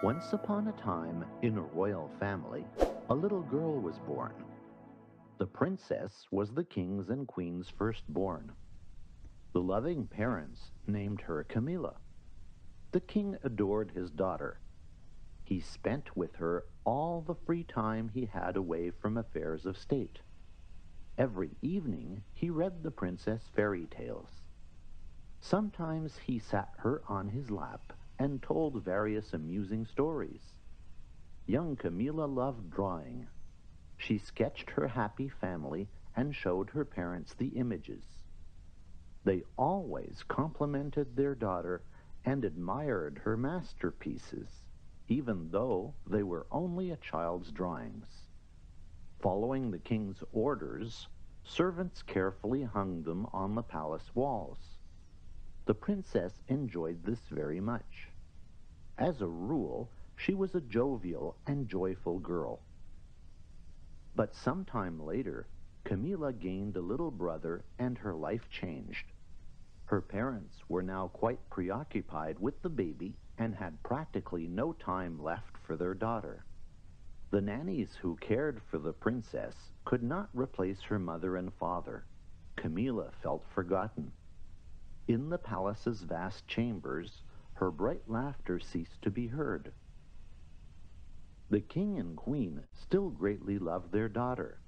Once upon a time, in a royal family, a little girl was born. The princess was the king's and queen's firstborn. The loving parents named her Camilla. The king adored his daughter. He spent with her all the free time he had away from affairs of state. Every evening he read the princess fairy tales. Sometimes he sat her on his lap and told various amusing stories. Young Camilla loved drawing. She sketched her happy family and showed her parents the images. They always complimented their daughter and admired her masterpieces, even though they were only a child's drawings. Following the king's orders, servants carefully hung them on the palace walls. The princess enjoyed this very much. As a rule, she was a jovial and joyful girl. But sometime later, Camilla gained a little brother and her life changed. Her parents were now quite preoccupied with the baby and had practically no time left for their daughter. The nannies who cared for the princess could not replace her mother and father. Camilla felt forgotten. In the palace's vast chambers, her bright laughter ceased to be heard. The king and queen still greatly loved their daughter,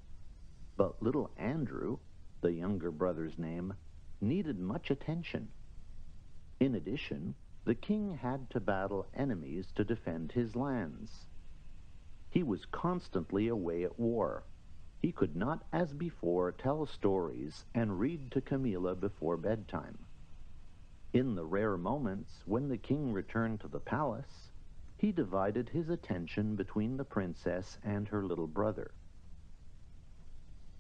but little Andrew, the younger brother's name, needed much attention. In addition, the king had to battle enemies to defend his lands. He was constantly away at war. He could not, as before, tell stories and read to Camilla before bedtime. In the rare moments when the king returned to the palace, he divided his attention between the princess and her little brother.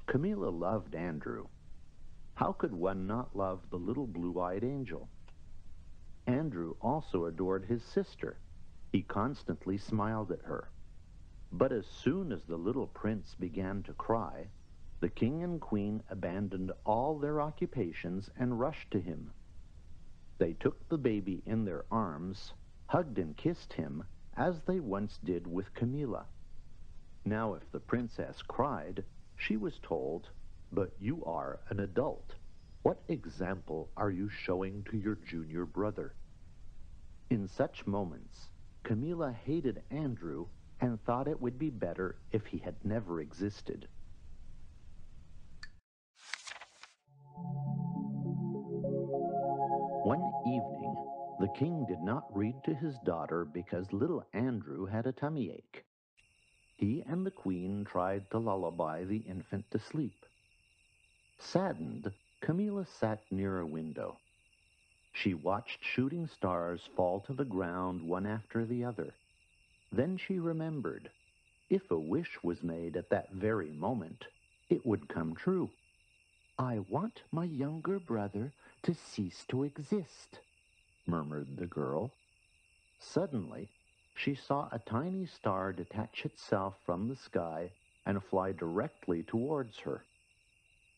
Camilla loved Andrew. How could one not love the little blue-eyed angel? Andrew also adored his sister. He constantly smiled at her. But as soon as the little prince began to cry, the king and queen abandoned all their occupations and rushed to him. They took the baby in their arms, hugged and kissed him, as they once did with Camilla. Now if the princess cried, she was told, "But you are an adult. What example are you showing to your junior brother?" In such moments, Camilla hated Andrew and thought it would be better if he had never existed. One evening, the king did not read to his daughter because little Andrew had a tummy ache. He and the queen tried to lullaby the infant to sleep. Saddened, Camilla sat near a window. She watched shooting stars fall to the ground one after the other. Then she remembered, if a wish was made at that very moment, it would come true. "I want my younger brother to cease to exist," murmured the girl. Suddenly, she saw a tiny star detach itself from the sky and fly directly towards her.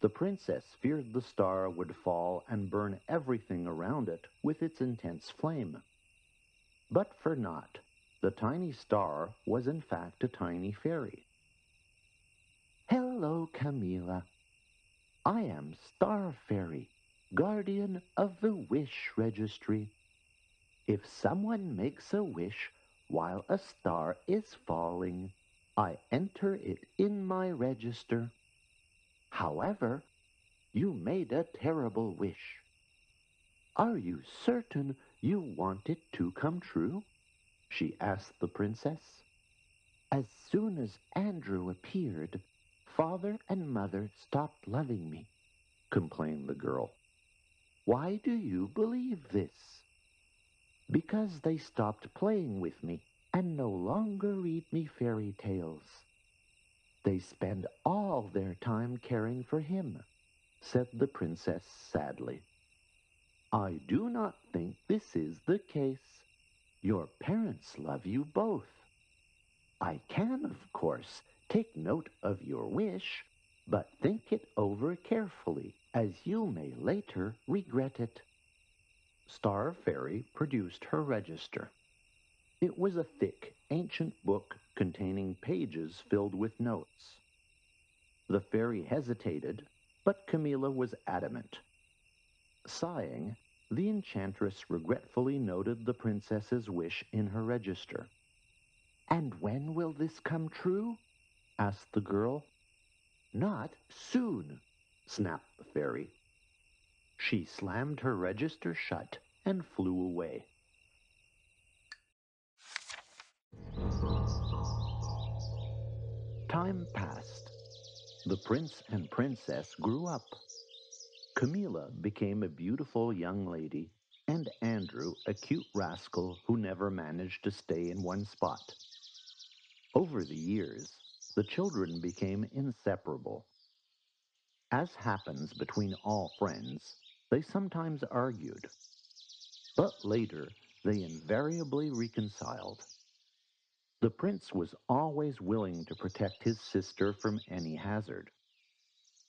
The princess feared the star would fall and burn everything around it with its intense flame. But for naught. The tiny star was in fact a tiny fairy. "Hello, Camilla. I am Star Fairy, guardian of the wish registry. If someone makes a wish while a star is falling, I enter it in my register. However, you made a terrible wish. Are you certain you want it to come true?" she asked the princess. "As soon as Andrew appeared, father and mother stopped loving me," complained the girl. "Why do you believe this?" "Because they stopped playing with me and no longer read me fairy tales. They spend all their time caring for him," said the princess sadly. "I do not think this is the case. Your parents love you both. I can, of course, take note of your wish, but think it over carefully, as you may later regret it." Star Fairy produced her register. It was a thick, ancient book containing pages filled with notes. The fairy hesitated, but Camilla was adamant. Sighing, the enchantress regretfully noted the princess's wish in her register. "And when will this come true?" asked the girl. "Not soon," snapped the fairy. She slammed her register shut and flew away. Time passed. The prince and princess grew up. Camilla became a beautiful young lady, and Andrew a cute rascal who never managed to stay in one spot. Over the years, the children became inseparable. As happens between all friends, they sometimes argued. But later, they invariably reconciled. The prince was always willing to protect his sister from any hazard.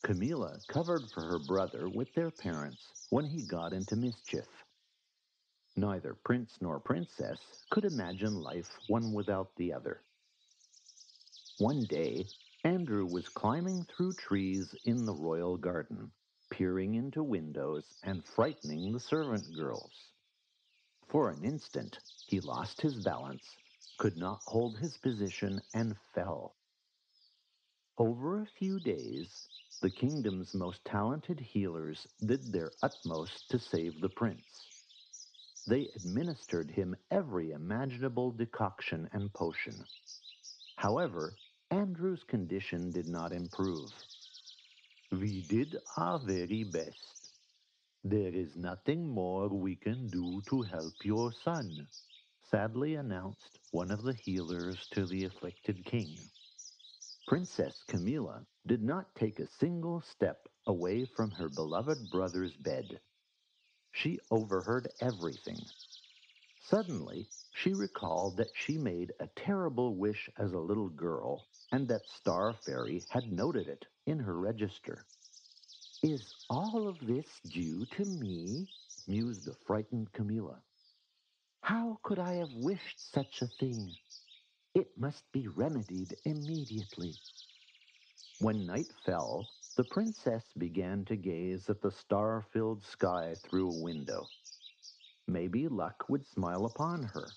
Camilla covered for her brother with their parents when he got into mischief. Neither prince nor princess could imagine life one without the other. One day, Andrew was climbing through trees in the royal garden, peering into windows and frightening the servant girls. For an instant, he lost his balance, could not hold his position, and fell. Over a few days, the kingdom's most talented healers did their utmost to save the prince. They administered him every imaginable decoction and potion. However, Andrew's condition did not improve. "We did our very best. There is nothing more we can do to help your son," sadly announced one of the healers to the afflicted king. Princess Camilla did not take a single step away from her beloved brother's bed. She overheard everything. Suddenly, she recalled that she made a terrible wish as a little girl, and that Star Fairy had noted it in her register. "Is all of this due to me?" mused the frightened Camilla. "How could I have wished such a thing? It must be remedied immediately." When night fell, the princess began to gaze at the star-filled sky through a window. Maybe luck would smile upon her.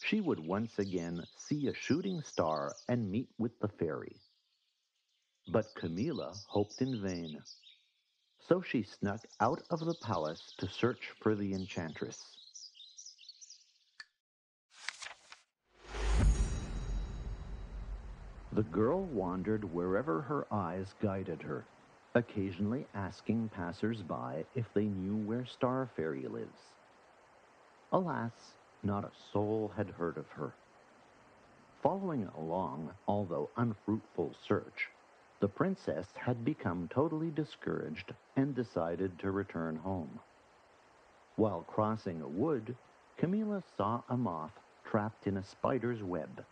She would once again see a shooting star and meet with the fairy. But Camilla hoped in vain. So she snuck out of the palace to search for the enchantress. The girl wandered wherever her eyes guided her, occasionally asking passers-by if they knew where Star Fairy lives. Alas, not a soul had heard of her. Following a long, although unfruitful search, the princess had become totally discouraged and decided to return home. While crossing a wood, Camilla saw a moth trapped in a spider's web.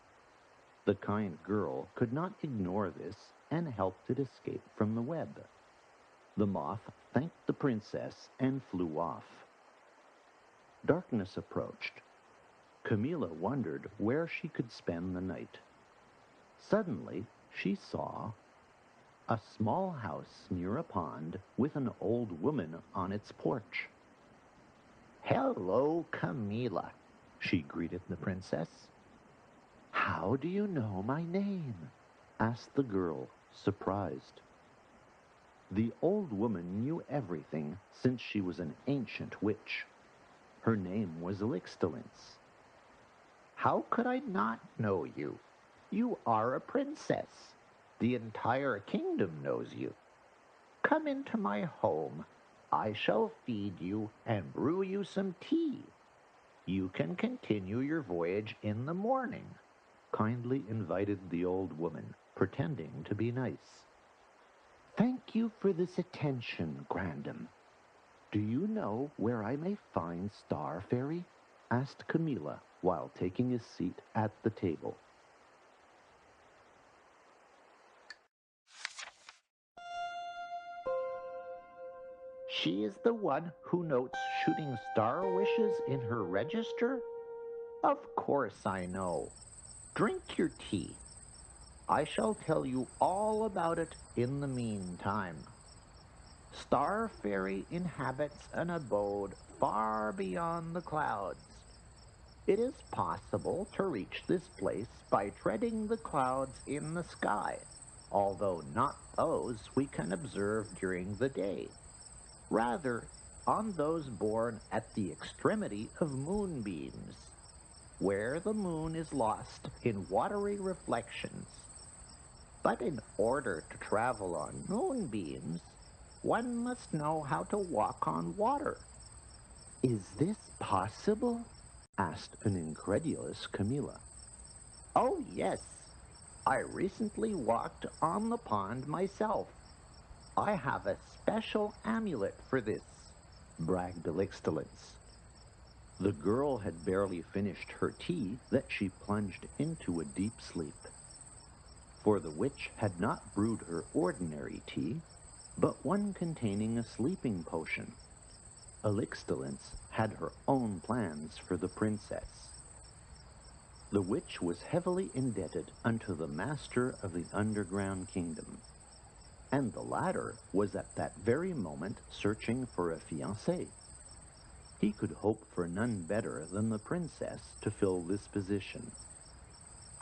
The kind girl could not ignore this and helped it escape from the web. The moth thanked the princess and flew off. Darkness approached. Camilla wondered where she could spend the night. Suddenly, she saw a small house near a pond with an old woman on its porch. "Hello, Camilla," she greeted the princess. "How do you know my name?" asked the girl, surprised. The old woman knew everything since she was an ancient witch. Her name was Lixtalence. "How could I not know you? You are a princess. The entire kingdom knows you. Come into my home. I shall feed you and brew you some tea. You can continue your voyage in the morning," kindly invited the old woman, pretending to be nice. "Thank you for this attention, Grandam. Do you know where I may find Star Fairy?" asked Camilla while taking a seat at the table. "She is the one who notes shooting star wishes in her register?" Of course I know. Drink your tea. I shall tell you all about it in the meantime. Star Fairy inhabits an abode far beyond the clouds. It is possible to reach this place by treading the clouds in the sky, although not those we can observe during the day. Rather, on those born at the extremity of moonbeams, where the moon is lost in watery reflections. But in order to travel on moonbeams, one must know how to walk on water. Is this possible? Asked an incredulous Camilla. Oh, yes. I recently walked on the pond myself. I have a special amulet for this, bragged Elixtalence. The girl had barely finished her tea that she plunged into a deep sleep. For the witch had not brewed her ordinary tea, but one containing a sleeping potion. Elixtalence had her own plans for the princess. The witch was heavily indebted unto the master of the underground kingdom, and the latter was at that very moment searching for a fiancé. He could hope for none better than the princess to fill this position.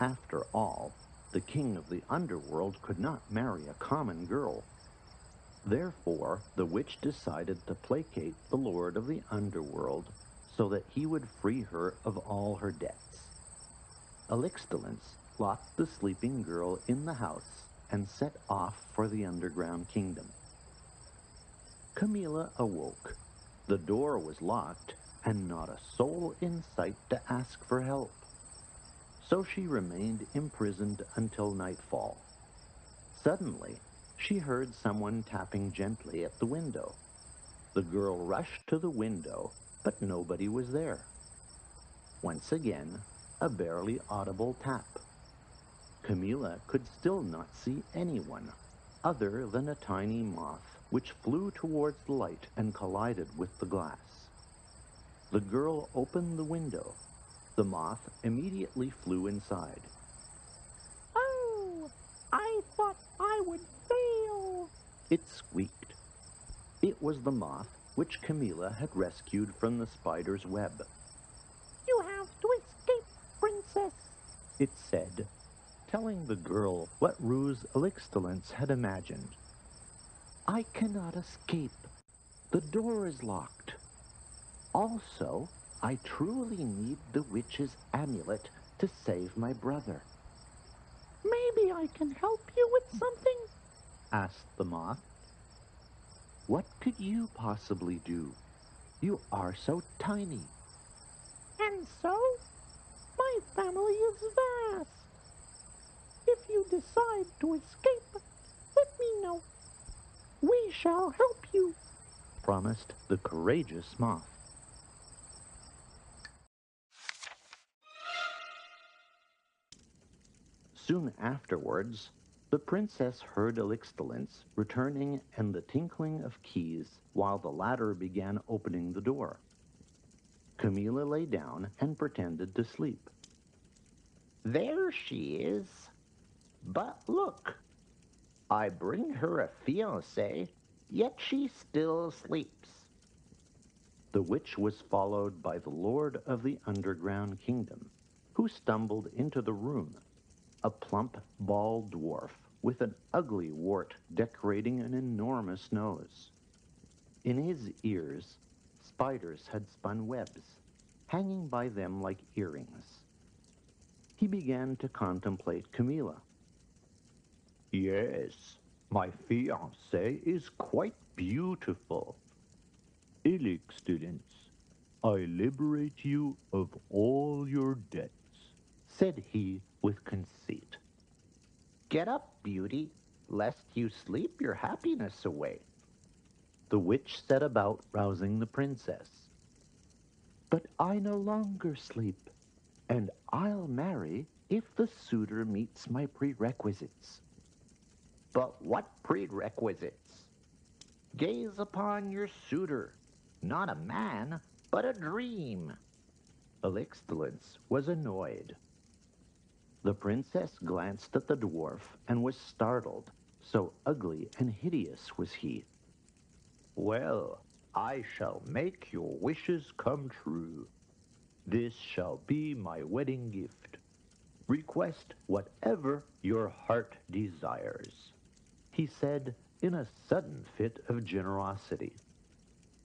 After all, the king of the underworld could not marry a common girl. Therefore, the witch decided to placate the lord of the underworld so that he would free her of all her debts. Elixtalence locked the sleeping girl in the house and set off for the underground kingdom. Camilla awoke. The door was locked, and not a soul in sight to ask for help. So she remained imprisoned until nightfall. Suddenly, she heard someone tapping gently at the window. The girl rushed to the window, but nobody was there. Once again, a barely audible tap. Camilla could still not see anyone, other than a tiny moth, which flew towards the light and collided with the glass. The girl opened the window. The moth immediately flew inside. Oh, I thought I would fail, It squeaked. It was the moth which Camilla had rescued from the spider's web. You have to escape, princess. It said, telling the girl what ruse Elixtalence had imagined. I cannot escape. The door is locked. Also, I truly need the witch's amulet to save my brother. Maybe I can help you with something? Asked the moth. What could you possibly do? You are so tiny. And so, my family is vast. If you decide to escape, let me know. We shall help you, Promised the courageous moth. Soon afterwards, the princess heard Elixtalence returning and the tinkling of keys while the latter began opening the door. Camilla lay down and pretended to sleep. There she is. But look, I bring her a fiancé, yet she still sleeps. The witch was followed by the lord of the underground kingdom, who stumbled into the room, a plump, bald dwarf with an ugly wart decorating an enormous nose. In his ears, spiders had spun webs, hanging by them like earrings. He began to contemplate Camilla. Yes, my fiancée is quite beautiful. Elixtalence, I liberate you of all your debts, said he with conceit. Get up, beauty, lest you sleep your happiness away. The witch set about rousing the princess. But I no longer sleep, and I'll marry if the suitor meets my prerequisites. But what prerequisites? Gaze upon your suitor, not a man, but a dream. Elixtalence was annoyed. The princess glanced at the dwarf and was startled. So ugly and hideous was he. "Well, I shall make your wishes come true. This shall be my wedding gift. Request whatever your heart desires," he said in a sudden fit of generosity.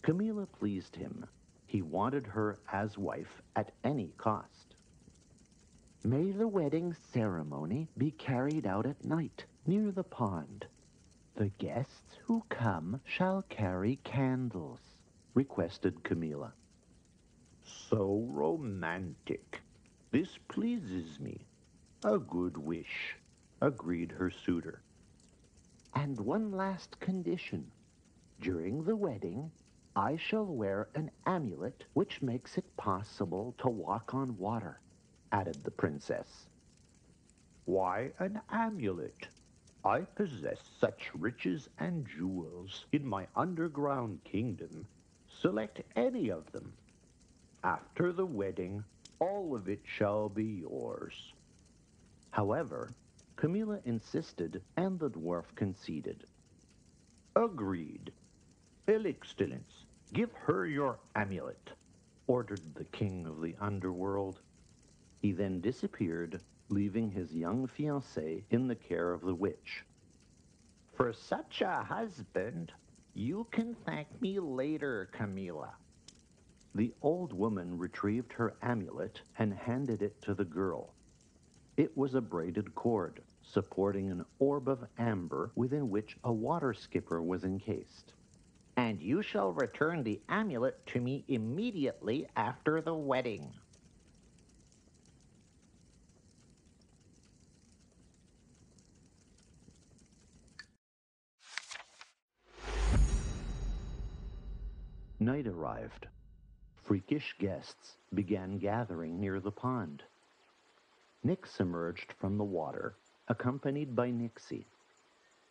Camilla pleased him. He wanted her as wife at any cost. "May the wedding ceremony be carried out at night near the pond. The guests who come shall carry candles," requested Camilla. "So romantic. This pleases me. A good wish," agreed her suitor. "And one last condition. During the wedding, I shall wear an amulet which makes it possible to walk on water," added the princess. "Why an amulet? I possess such riches and jewels in my underground kingdom. Select any of them. After the wedding, all of it shall be yours." However, Camilla insisted, and the dwarf conceded. "Agreed. Elixtalence, give her your amulet," ordered the king of the underworld. He then disappeared, leaving his young fiancée in the care of the witch. "For such a husband, you can thank me later, Camilla." The old woman retrieved her amulet and handed it to the girl. It was a braided cord, supporting an orb of amber within which a water skipper was encased. "And you shall return the amulet to me immediately after the wedding." Night arrived. Freakish guests began gathering near the pond. Nyx emerged from the water, accompanied by Nixie.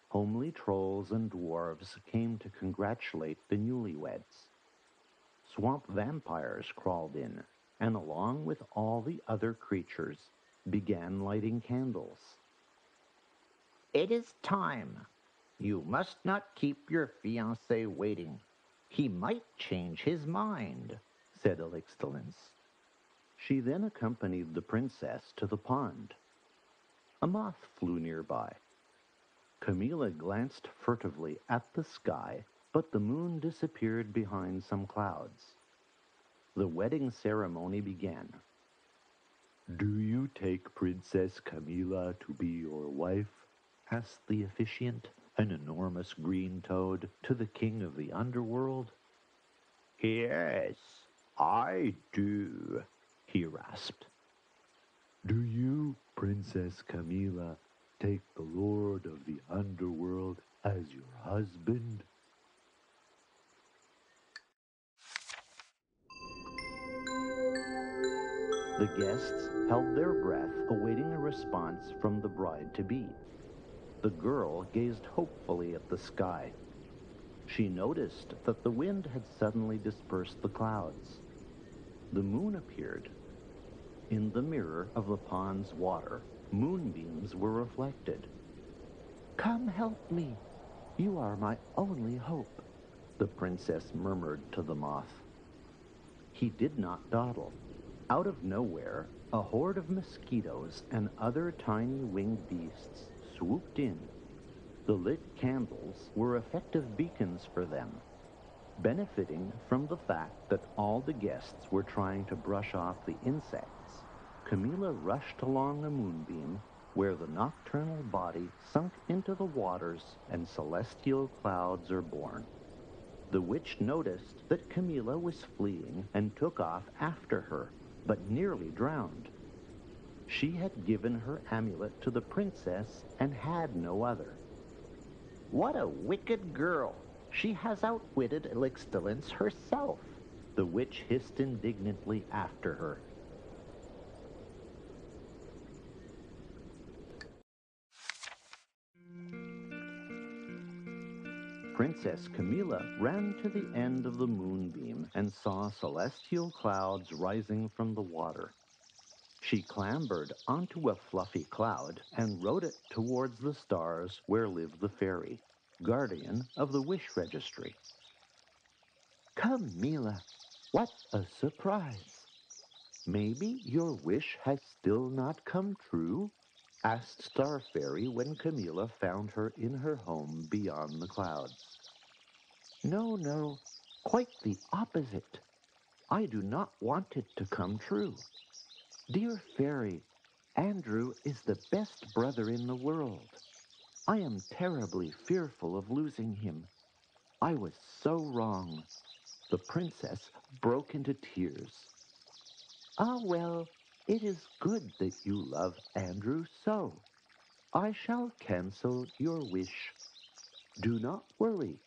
Homely trolls and dwarves came to congratulate the newlyweds. Swamp vampires crawled in, and along with all the other creatures, began lighting candles. "It is time. You must not keep your fiancé waiting. He might change his mind," said Elixtalence. She then accompanied the princess to the pond. A moth flew nearby. Camilla glanced furtively at the sky, but the moon disappeared behind some clouds. The wedding ceremony began. "Do you take Princess Camilla to be your wife?" asked the officiant, an enormous green toad, to the king of the underworld. "Yes, I do," he rasped. "Do you, Princess Camilla, take the Lord of the Underworld as your husband?" The guests held their breath, awaiting a response from the bride-to-be. The girl gazed hopefully at the sky. She noticed that the wind had suddenly dispersed the clouds. The moon appeared. In the mirror of the pond's water, moonbeams were reflected. "Come help me. You are my only hope," the princess murmured to the moth. He did not dawdle. Out of nowhere, a horde of mosquitoes and other tiny winged beasts swooped in. The lit candles were effective beacons for them. Benefiting from the fact that all the guests were trying to brush off the insects, Camilla rushed along a moonbeam where the nocturnal body sunk into the waters and celestial clouds are born. The witch noticed that Camilla was fleeing and took off after her, but nearly drowned. She had given her amulet to the princess and had no other. "What a wicked girl! She has outwitted Elixtalence herself," the witch hissed indignantly after her. Princess Camilla ran to the end of the moonbeam and saw celestial clouds rising from the water. She clambered onto a fluffy cloud and rode it towards the stars where lived the fairy, guardian of the wish registry. Camilla, what a surprise! Maybe your wish has still not come true? Asked Star Fairy when Camilla found her in her home beyond the clouds. No, no, quite the opposite. I do not want it to come true. Dear Fairy, Andrew is the best brother in the world. I am terribly fearful of losing him. I was so wrong. The princess broke into tears. Ah, well, it is good that you love Andrew so. I shall cancel your wish. Do not worry.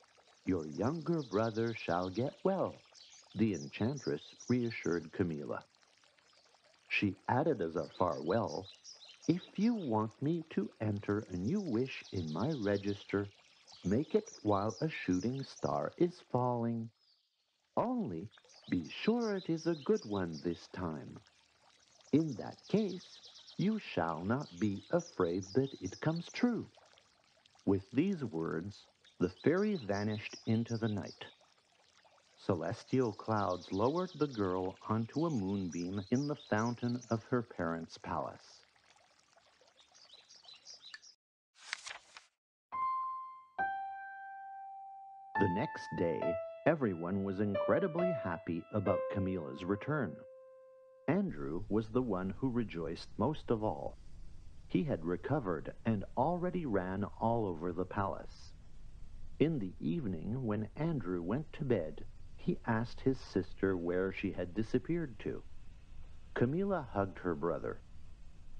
Your younger brother shall get well, the enchantress reassured Camilla. She added as a farewell, if you want me to enter a new wish in my register, make it while a shooting star is falling. Only be sure it is a good one this time. In that case, you shall not be afraid that it comes true. With these words, the fairy vanished into the night. Celestial clouds lowered the girl onto a moonbeam in the fountain of her parents' palace. The next day, everyone was incredibly happy about Camilla's return. Andrew was the one who rejoiced most of all. He had recovered and already ran all over the palace. In the evening, when Andrew went to bed, he asked his sister where she had disappeared to. Camilla hugged her brother.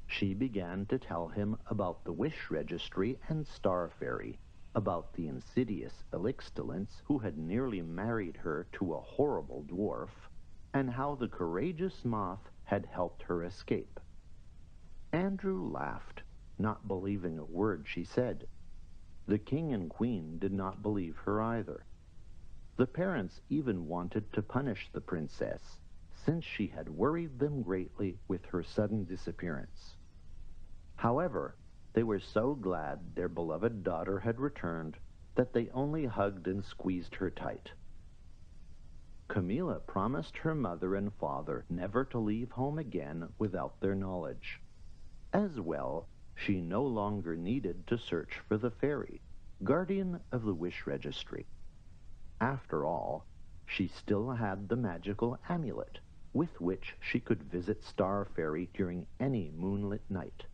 She began to tell him about the wish registry and Star Fairy, about the insidious Elixtalents who had nearly married her to a horrible dwarf, and how the courageous moth had helped her escape. Andrew laughed, not believing a word she said. The king and queen did not believe her either. The parents even wanted to punish the princess, since she had worried them greatly with her sudden disappearance. However, they were so glad their beloved daughter had returned that they only hugged and squeezed her tight. Camilla promised her mother and father never to leave home again without their knowledge. As well, she no longer needed to search for the fairy, guardian of the wish registry. After all, she still had the magical amulet, with which she could visit Star Fairy during any moonlit night.